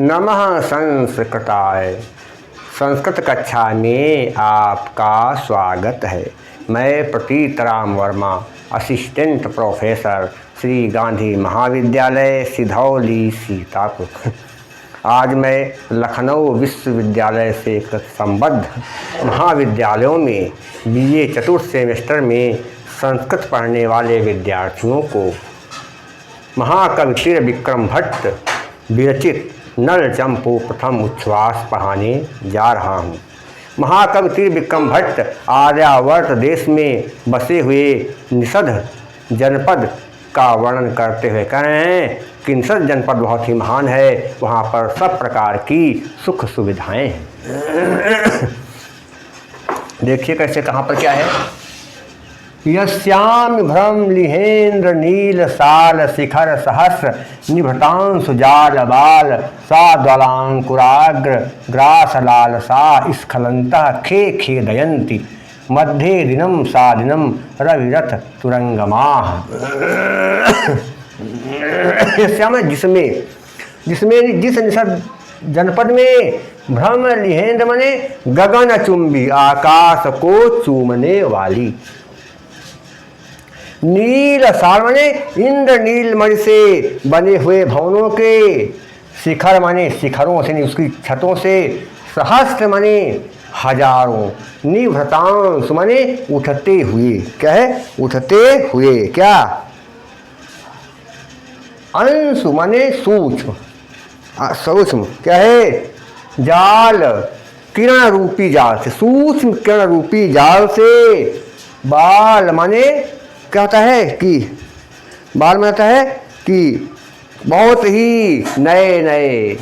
नमः संस्कृताय। संस्कृत कक्षा में आपका स्वागत है। मैं प्रतीत राम वर्मा, असिस्टेंट प्रोफेसर, श्री गांधी महाविद्यालय, सिधौली, सीतापुर। आज मैं लखनऊ विश्वविद्यालय से संबद्ध महाविद्यालयों में बीए चतुर्थ सेमेस्टर में संस्कृत पढ़ने वाले विद्यार्थियों को महाकवि त्रिविक्रम भट्ट विरचित नल चंपू प्रथम उच्छ्वास पढ़ाने जा रहा हूँ। महाकवि त्रिविक्रम भट्ट आर्यावर्त देश में बसे हुए निषद जनपद का वर्णन करते हुए कह रहे हैं कि निषद जनपद बहुत ही महान है, वहाँ पर सब प्रकार की सुख सुविधाएं हैं। देखिए कैसे, कहाँ पर क्या है। यस्याम भ्रम लिहेन्द्र नील साल शिखर सहस्र निभृतांशु जाल बाल साद्वलांकुराग्र ग्रास लाल सा स्खलंतः खे खेदयन्ति मध्य दिनम सा दिनम रविरथ तुरंगमाह। यस्याम जिसमें जिस निषद जनपद में भ्रम लिहेन्द्र मने गगन चुंबी, आकाश को चूमने वाली, नील साल माने इंद्र नील मणि से बने हुए भवनों के, शिखर माने शिखरों से, उसकी छतों से, सहस्त्र माने हजारों, निभृतांश माने उठते हुए, क्या है उठते हुए, क्या अंशु माने सूक्ष्म, सूक्ष्म क्या है जाल, किरण रूपी जाल से, सूक्ष्म किरण रूपी जाल से, बाल माने क्या होता है कि बाल में आता है कि बहुत ही नए नए,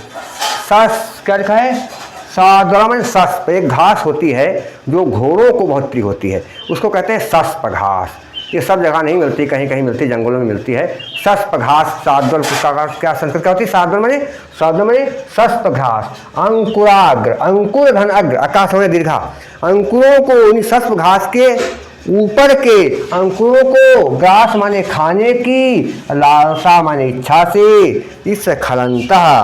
सस क्या लिखा है साद्वला में सस्प, एक घास होती है जो घोड़ों को बहुत प्रिय होती है, उसको कहते हैं सस्प घास। ये सब जगह नहीं मिलती, कहीं कहीं मिलती, जंगलों में मिलती है सस्प घास। साद्वल क्या संस्कृत क्या होती है, साद्वल माने सस्प घास। अंकुराग्र, अंकुर धन अग्र, आकाश में दीर्घा, अंकुरों को सस्प घास के ऊपर के अंकुरों को, ग्रास माने खाने की, लालसा माने इच्छा से, इस खलंतः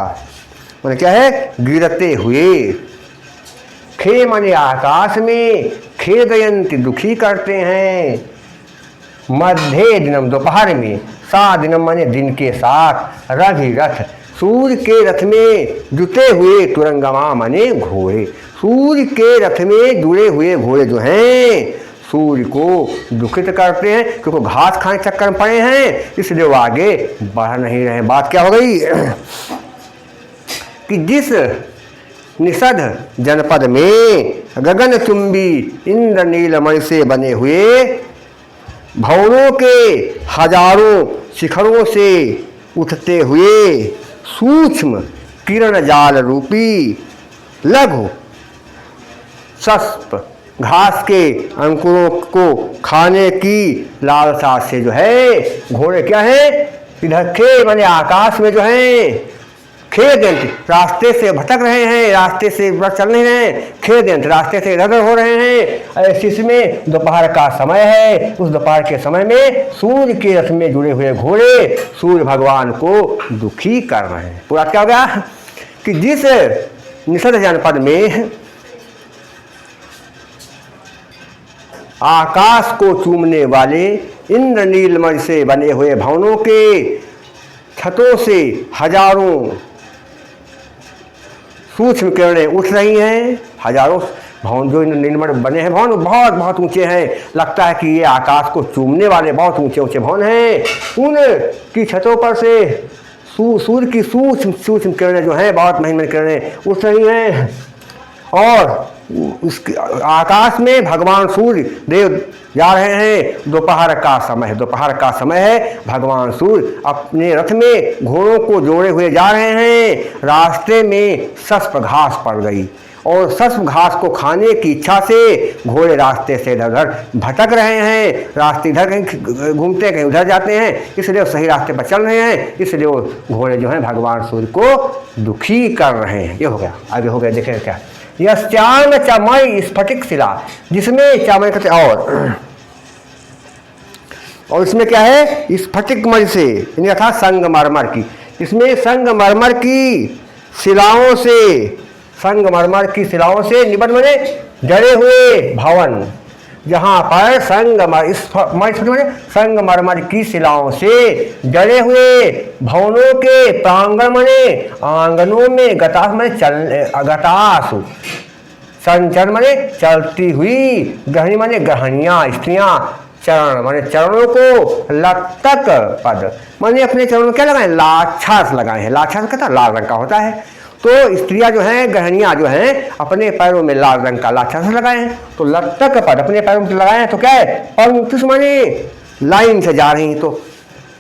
माने क्या है गिरते हुए, खे माने आकाश में, खेदयंती दुखी करते हैं, मध्य दिनम दोपहर में, सा दिनम माने दिन के साथ, रवि रथ सूर्य के रथ में जुटे हुए, तुरंगमा माने घोड़े, सूर्य के रथ में जुड़े हुए घोड़े जो हैं सूर्य को दुखित करते हैं, क्योंकि घास खाने के चक्कर में पड़े हैं, इसलिए वो आगे बढ़ नहीं रहे। बात क्या हो गई कि जिस निषद जनपद में गगन चुंबी इंद्र नीलमणि से बने हुए भवनों के हजारों शिखरों से उठते हुए सूक्ष्म किरण जाल रूपी लघु सस्प घास के अंकुरों को खाने की लालसा से जो है घोड़े क्या है इधर खे माने आकाश में जो है खेदयंत, रास्ते से भटक रहे हैं, रास्ते से चल नहीं रहे हैं, खेदयंत रास्ते से इधर हो रहे हैं। ऐसे इसमें दोपहर का समय है, उस दोपहर के समय में सूर्य के रथ में जुड़े हुए घोड़े सूर्य भगवान को दुखी कर रहे हैं। पूरा क्या हो गया कि जिस निषद जनपद में आकाश को चूमने वाले इंद्र नीलमणि से बने हुए भवनों के छतों से हजारों सूक्ष्म किरणें उठ रही हैं, हजारों भवन जो नीलमणि बने हैं भवन बहुत बहुत ऊंचे हैं, लगता है कि ये आकाश को चूमने वाले बहुत ऊंचे ऊंचे भवन हैं। उन की छतों पर से सूर्य की सूक्ष्म किरणें जो हैं बहुत महीन महीन किरणें उठ रही हैं, और उसके आकाश में भगवान सूर्य देव जा रहे हैं। दोपहर का समय है, भगवान सूर्य अपने रथ में घोड़ों को जोड़े हुए जा रहे हैं। रास्ते में सस्प घास पड़ गई और सस्प घास को खाने की इच्छा से घोड़े रास्ते से इधर उधर भटक रहे हैं, रास्ते इधर कहीं घूमते कहीं उधर जाते हैं, इसलिए वो सही रास्ते पर चल रहे हैं, इसलिए वो घोड़े जो हैं भगवान सूर्य को दुखी कर रहे हैं। ये हो गया, आगे हो गया, देखें क्या यश्चान चमय स्फटिक शिला, जिसमें चामय कहते और इसमें क्या है स्फटिक मणि से अर्थात संगमरमर की, इसमें संगमरमर की शिलाओं से, संगमरमर की शिलाओं से निबद्ध माने जड़े हुए भवन, जहाँ पर संगमरमर की शिलाओं से जड़े हुए भवनों के प्रांगण माने आंगनों में गतास माने गतासु, संचरण माने चलती हुई, गृहिणी माने गृहणियाँ स्त्रियाँ, चरण माने चरणों को, लत्तक पद माने अपने चरणों में क्या लगाए, लाक्षास लगाए हैं। लाक्षास कहता लाल रंग का होता है, तो स्त्रियां जो हैं, गृहिणियां जो हैं, अपने पैरों में लाल रंग का लाक्षास लगाए हैं। तो लत्तक पद अपने पैरों में लगाए हैं, तो क्या है, पंक्ति माने लाइन से जा रही हैं, तो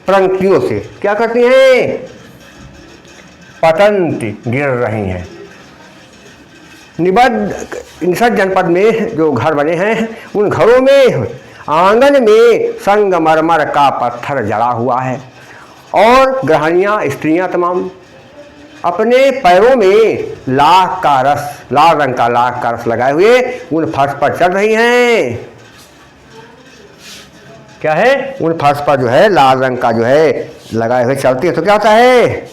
पंक्तियों से क्या करती हैं, पतंती गिर रही हैं। निषद जनपद में जो घर बने हैं, उन घरों में आंगन में संगमरमर का पत्थर जड़ा हुआ है, और गृहिणियां स्त्रियां तमाम अपने पैरों में लाख का रस, लाल रंग का लाख का रस लगाए हुए उन फर्श पर चल रही हैं। क्या है, उन फर्श पर जो है लाल रंग का जो है लगाए हुए चलती है, तो क्या होता है,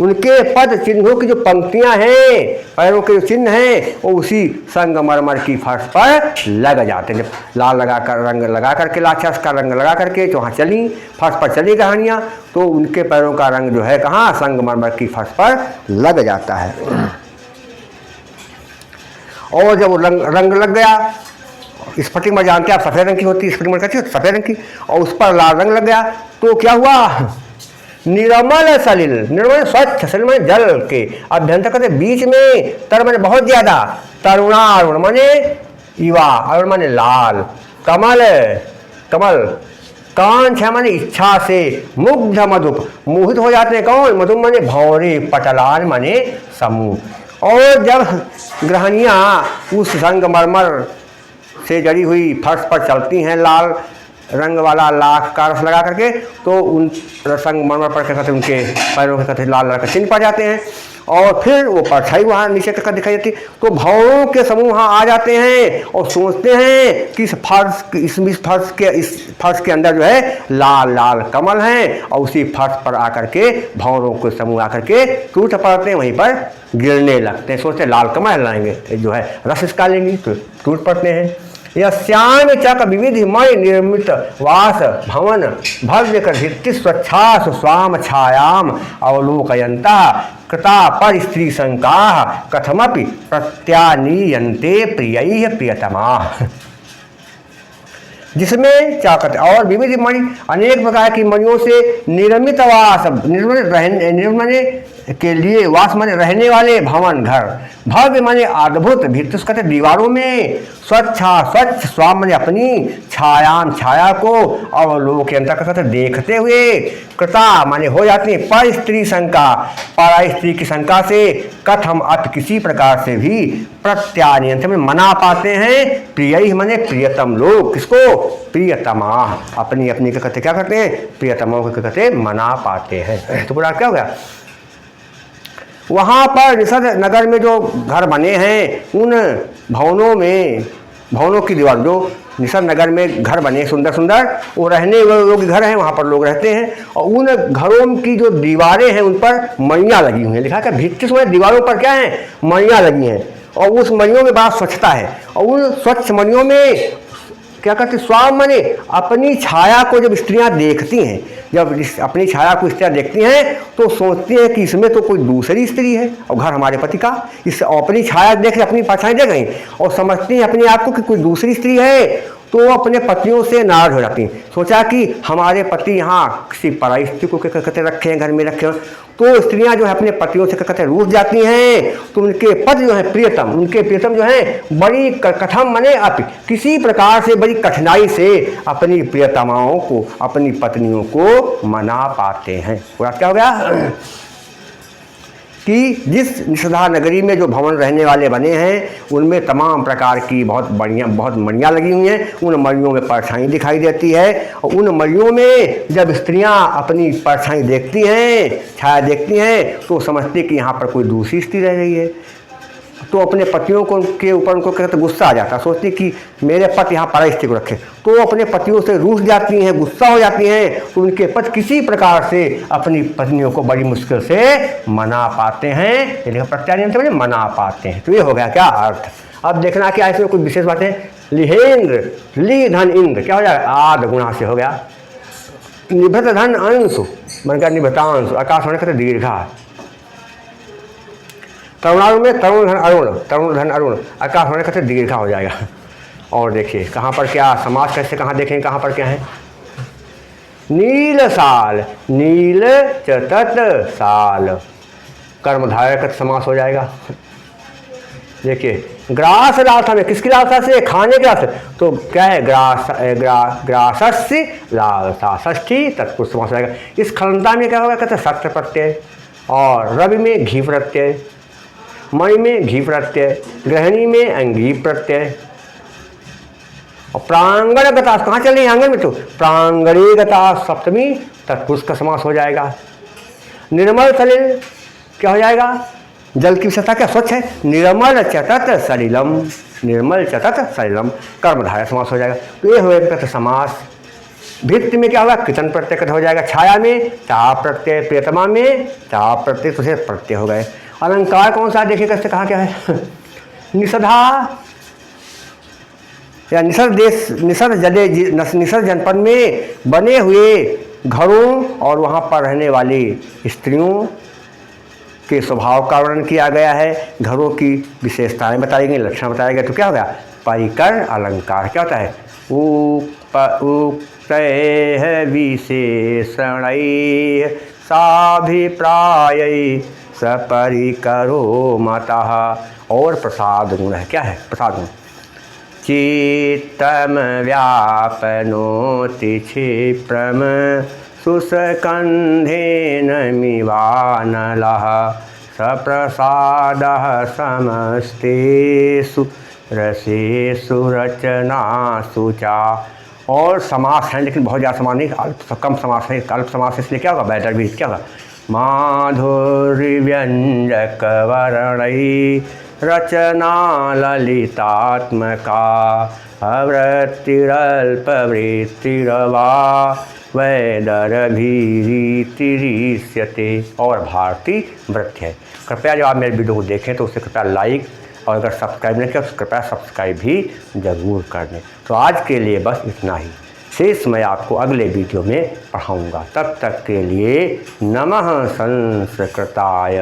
उनके पद चिन्हों की जो पंक्तियां हैं, पैरों के जो चिन्ह हैं, वो उसी संगमरमर की फर्श पर लग जाते हैं। जब लाल लगा कर, रंग लगा करके, लाक्षास का रंग लगा करके जो वहाँ चली, फर्श पर चली गृहिणियाँ, तो उनके पैरों का रंग जो है कहाँ, संगमरमर की फर्श पर लग जाता है। और जब वो रंग लग गया, स्फटिक में जानते हैं आप, सफ़ेद रंग की होती है स्फटिक में, कहती है सफ़ेद रंग की, और उस पर लाल रंग लग गया, तो क्या हुआ, निर्मल सलिल, निर्मल स्वच्छ, सलिल माने जल के, अभ्यंतर कहते बीच में, तर माने बहुत ज्यादा, तरुणारुण माने युवा, अरुण माने लाल, कमल कमल, कांच है माने इच्छा से, मुग्ध मधुप, मोहित हो जाते हैं कौन, मधुप माने भौरे, पटलान माने समूह। और जब गृहिणियाँ उस संगमरमर से जड़ी हुई फर्श पर चलती हैं, लाल रंग वाला लाख का रस लगा करके, तो उन संगमरमर पर क्या कहते हैं, उनके पैरों के कहते लाल रंग का चिन्ह पड़ जाते हैं, और फिर वो परछाई वहाँ नीचे तक दिखाई देती। तो भवरों के समूह वहाँ आ जाते हैं और सोचते हैं कि इस फर्श के अंदर जो है लाल लाल कमल हैं, और उसी फर्श पर आकर के भवरों के समूह आकर के टूट पड़ते हैं, वहीं पर गिरने लगते हैं। सोचते लाल कमल लाएंगे, जो है रस इसका लेंगे, तो टूट पड़ते हैं। यस्याम चक विविधिमय निर्मित वास भवन भव्य भित्ति स्वच्छासु स्वाम छायाम अवलोकयंता कृता पर स्त्री शंका कथमपि प्रत्यानीयन्ते प्रियैः प्रियतमा। जिसमें क्या कहते, और विविध मणि, अनेक प्रकार की मणियों से निर्मित वास, निर्मित के लिए, वास माने रहने वाले, भवन घर, भव्य माने अद्भुत, भित्ति कहते दीवारों में, स्वच्छ स्वाम माने अपनी, छायाम छाया को, अवलोकयंता कहते देखते हुए, कृता माने हो जाती है, पर स्त्री शंका, पराई स्त्री की शंका से, कथम अत किसी प्रकार से भी, प्रत्यानियंत में मना पाते हैं, प्रिय माने प्रियतम लोग, किसको, प्रियतमा, अपनी अपनी के कहते क्या करते हैं, प्रियतमाओं के कहते मना पाते हैं। तो पूरा क्या हो गया, वहाँ पर निषद नगर में जो घर बने हैं, उन भवनों की दीवार, जो निषद नगर में घर बने सुंदर सुंदर, वो रहने योग्य घर हैं, वहाँ पर लोग रहते हैं, और उन घरों की जो दीवारें हैं उन पर मणियाँ लगी हुई हैं। लिखा है भित्ति में दीवारों पर क्या है, मणियाँ लगी हैं, और उस मणियों में बड़ा स्वच्छता है, और उन स्वच्छ मणियों में क्या करते, स्वाम माने अपनी छाया को जब स्त्रियां देखती हैं, जब अपनी छाया को स्त्रियां देखती हैं, तो सोचती हैं कि इसमें तो कोई दूसरी स्त्री है, और घर हमारे पति का, इस अपनी छाया देख अपनी परछाई देख गई और समझती हैं अपने आप को कि कोई दूसरी स्त्री है, तो वो अपने पतियों से नाराज हो जाती हैं। सोचा कि हमारे पति यहाँ किसी पराई स्त्री को कहते रखे हैं, घर में रखे हैं, तो स्त्रियां जो है अपने पतियों से कहते रूठ जाती हैं। तो उनके पति जो है प्रियतम, उनके प्रियतम जो है बड़ी कथम मने किसी प्रकार से बड़ी कठिनाई से अपनी प्रियतमाओं को, अपनी पत्नियों को मना पाते हैं। पूरा क्या हो गया कि जिस निषधा नगरी में जो भवन रहने वाले बने हैं, उनमें तमाम प्रकार की बहुत मणियाँ लगी हुई हैं, उन मणियों में परछाई दिखाई देती है, और उन मणियों में जब स्त्रियां अपनी परछाई देखती हैं, छाया देखती हैं, तो समझती कि यहाँ पर कोई दूसरी स्त्री रह रही है। तो अपने पतियों को के ऊपर उनको कहते गुस्सा आ जाता, सोचती कि मेरे पति यहाँ पराई को रखे, तो अपने पतियों से रूठ जाती हैं, गुस्सा हो जाती हैं। तो उनके पति किसी प्रकार से अपनी पत्नियों को बड़ी मुश्किल से मना पाते हैं, लेकिन प्रत्यायन से मना पाते हैं। तो ये हो गया क्या अर्थ। अब देखना क्या इसमें कुछ विशेष बातें। लिहेंद्र, ली धन इंद्र, क्या हो जाएगा आद गुणा से हो गया। निभृत धन अंश बन गया निभृतांश, आकाश होने कहते दीर्घा। तरुणारुण में तरुण धन अरुण, तरुण धन अरुण, आकाश होने कहते दीर्घा हो जाएगा। और देखिए कहाँ पर क्या समाज कैसे, कहाँ देखें कहाँ पर क्या है। नील साल, नील चतत साल, कर्मधारय समास हो जाएगा। देखिए ग्रास लालसा में, किसकी लालसा से, खाने की लालसा, तो क्या है ग्रासस्य लालसा, षष्ठी तत्पुरुष समास हो जाएगा। इस खलंता में क्या होगा कहते सत्य प्रत्यय, और रवि में घी प्रत्यय, मणि में घी प्रत्यय, गृहिणी में अंगी प्रत्यय, और प्रांगण गता, कहाँ चल रही है आंगन में, तो प्रांगणे गता सप्तमी तत्पुरुष का समास हो जाएगा। निर्मल सलिल क्या हो जाएगा, जल की विशेषता क्या स्वच्छ है, निर्मल चतत सलिलम, निर्मल चतत सलिलम, कर्मधारय समास हो जाएगा। तो ये होगा समास। भित्ति में क्या होगा कितन प्रत्यय हो जाएगा, छाया में चा प्रत्यय, प्रियतमा में चा प्रत्यय, तो प्रत्यय हो गए। अलंकार कौन सा देखिए कैसे कहाँ क्या है। निषधा या निषद देश, निषद जले, निषद जनपद में बने हुए घरों और वहाँ पर रहने वाली स्त्रियों के स्वभाव का वर्णन किया गया है, घरों की विशेषताएं बताई गई, लक्षण बताया गया। तो क्या हो गया परिकर अलंकार क्या होता है, उक्तैः विशेषणैः साभिप्रायै सपरिकरो मतः। और प्रसाद गुण है, क्या है प्रसाद गुण, चित्तम व्यापनोति क्षिप्रम सुस्कंधेन मिवानलः सप्रसादः समस्तेषु रसेषु रचनासु चा। और समास है लेकिन बहुत ज़्यादा समास नहीं, कम समास है, अल्प समास इसलिए क्या होगा बेटर भी क्या होगा, माधुर्य व्यंजक वर्णै रचना ललितात्मका अवृत्तिरल्पवृत्तिरवा वैदरभिरीतिरीष्यते। और भारतीय वृत्ति है। कृपया जब आप मेरे वीडियो को देखें तो उसे कृपया लाइक, और अगर सब्सक्राइब नहीं किया तो कृपया सब्सक्राइब भी ज़रूर कर दें। तो आज के लिए बस इतना ही, शेष मैं आपको अगले वीडियो में पढ़ाऊँगा। तब तक के लिए नमः संस्कृताय।